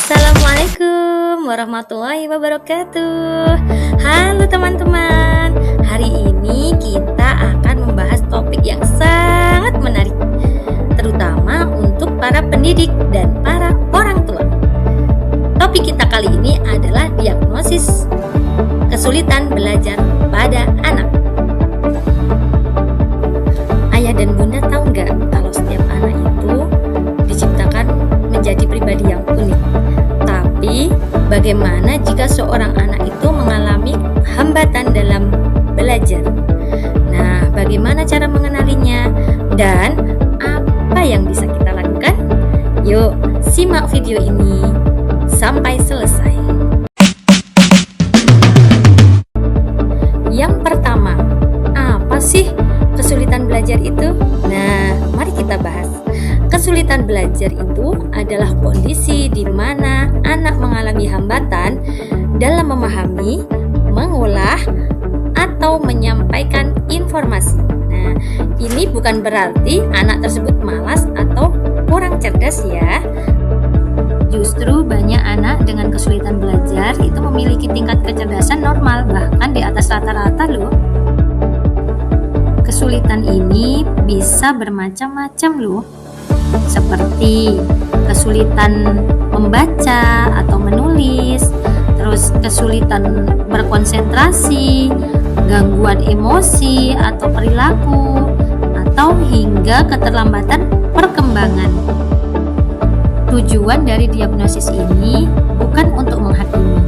Assalamualaikum warahmatullahi wabarakatuh. Halo teman-teman, hari ini kita akan membahas topik yang sangat menarik, terutama untuk para pendidik dan para orang tua. Topik kita kali ini adalah diagnosis kesulitan belajar pada anak. Ayah dan bunda tahu nggak kalau setiap anak itu diciptakan menjadi pribadi yang unik. Tapi bagaimana jika seorang anak itu mengalami hambatan dalam belajar? Nah, bagaimana cara mengenalinya dan apa yang bisa kita lakukan? Yuk, simak video ini sampai selesai. Yang pertama, apa sih kesulitan belajar itu? Nah, mari kita bahas. Kesulitan belajar itu adalah kondisi di mana anak mengalami hambatan dalam memahami, mengolah, atau menyampaikan informasi. Nah, ini bukan berarti anak tersebut malas atau kurang cerdas ya. Justru banyak anak dengan kesulitan belajar itu memiliki tingkat kecerdasan normal, bahkan di atas rata-rata loh. Kesulitan ini bisa bermacam-macam loh, seperti kesulitan membaca atau menulis, terus kesulitan berkonsentrasi, gangguan emosi atau perilaku, atau hingga keterlambatan perkembangan. Tujuan dari diagnosis ini bukan untuk menghakimi,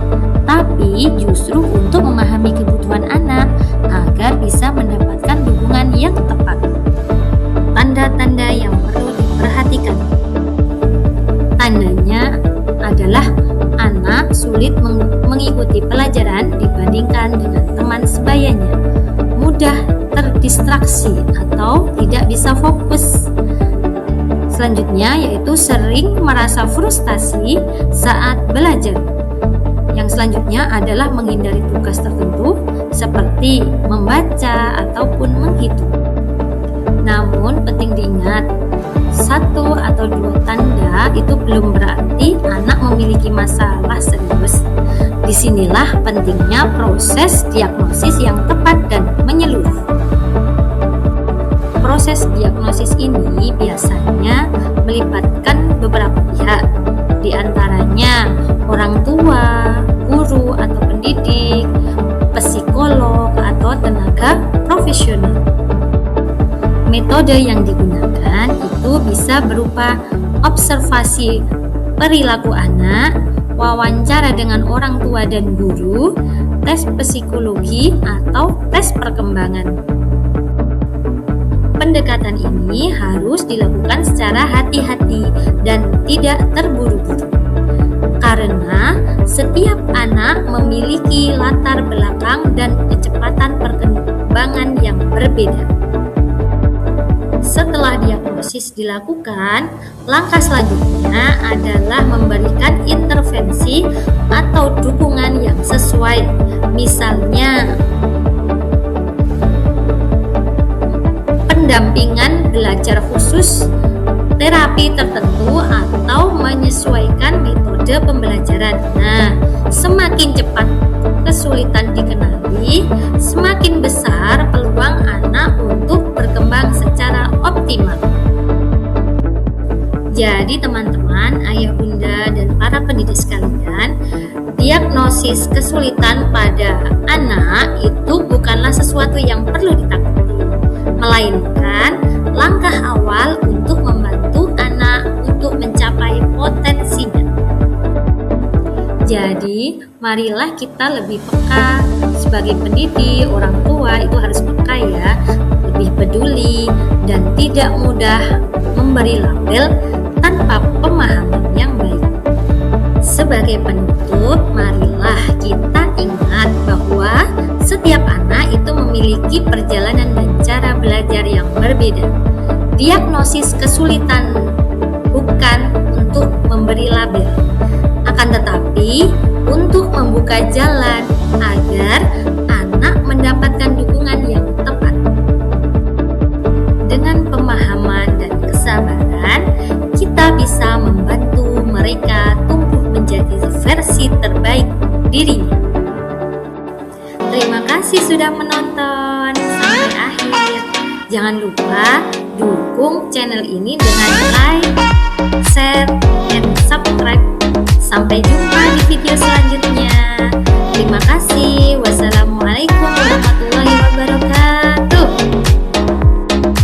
tapi justru untuk memahami kebutuhan anak agar bisa mendapatkan dukungan yang tepat. Tanda-tanda yang perlu diperhatikan. Tandanya adalah anak sulit mengikuti pelajaran dibandingkan dengan teman sebayanya, mudah terdistraksi atau tidak bisa fokus. Selanjutnya yaitu sering merasa frustasi saat belajar. Yang selanjutnya adalah menghindari tugas tertentu seperti membaca ataupun menghitung. Namun penting diingat, 1 atau 2 tanda itu belum berarti anak memiliki masalah serius. Disinilah pentingnya proses diagnosis yang tepat dan menyeluruh. Proses diagnosis ini biasanya melibatkan beberapa pihak, di antaranya orang tua, guru atau pendidik, psikolog atau tenaga profesional. Metode yang digunakan itu bisa berupa observasi perilaku anak, wawancara dengan orang tua dan guru, tes psikologi atau tes perkembangan. Pendekatan ini harus dilakukan secara hati-hati dan tidak terburu-buru, karena setiap anak memiliki latar belakang dan kecepatan perkembangan yang berbeda. Setelah diagnosis dilakukan, langkah selanjutnya adalah memberikan intervensi atau dukungan yang sesuai. Misalnya, pendampingan belajar khusus, terapi tertentu, atau menyesuaikan metode pembelajaran. Nah, semakin cepat kesulitan dikenali, semakin besar peluang anak untuk berkembang secara optimal. Jadi teman-teman, ayah bunda dan para pendidik sekalian, diagnosis kesulitan pada anak itu bukanlah sesuatu yang perlu ditakuti, melainkan langkah awal untuk membantu anak untuk mencapai potensinya. Jadi, marilah kita lebih peka sebagai pendidik, orang tua itu harus peka ya, lebih peduli dan tidak mudah memberi label tanpa pemahaman yang baik. Sebagai penutup, marilah kita ingat bahwa setiap anak itu memiliki perjalanan dan cara belajar yang berbeda. Diagnosis kesulitan bukan untuk memberi label, akan tetapi untuk membuka jalan agar anak mendapatkan dukungan yang tepat. Dengan pemahaman dan kesabaran, kita bisa membantu mereka tumbuh menjadi versi terbaik dirinya. Terima kasih sudah menonton sampai akhir. Jangan lupa dukung channel ini dengan like, share, dan subscribe. Sampai jumpa di video selanjutnya. Terima kasih.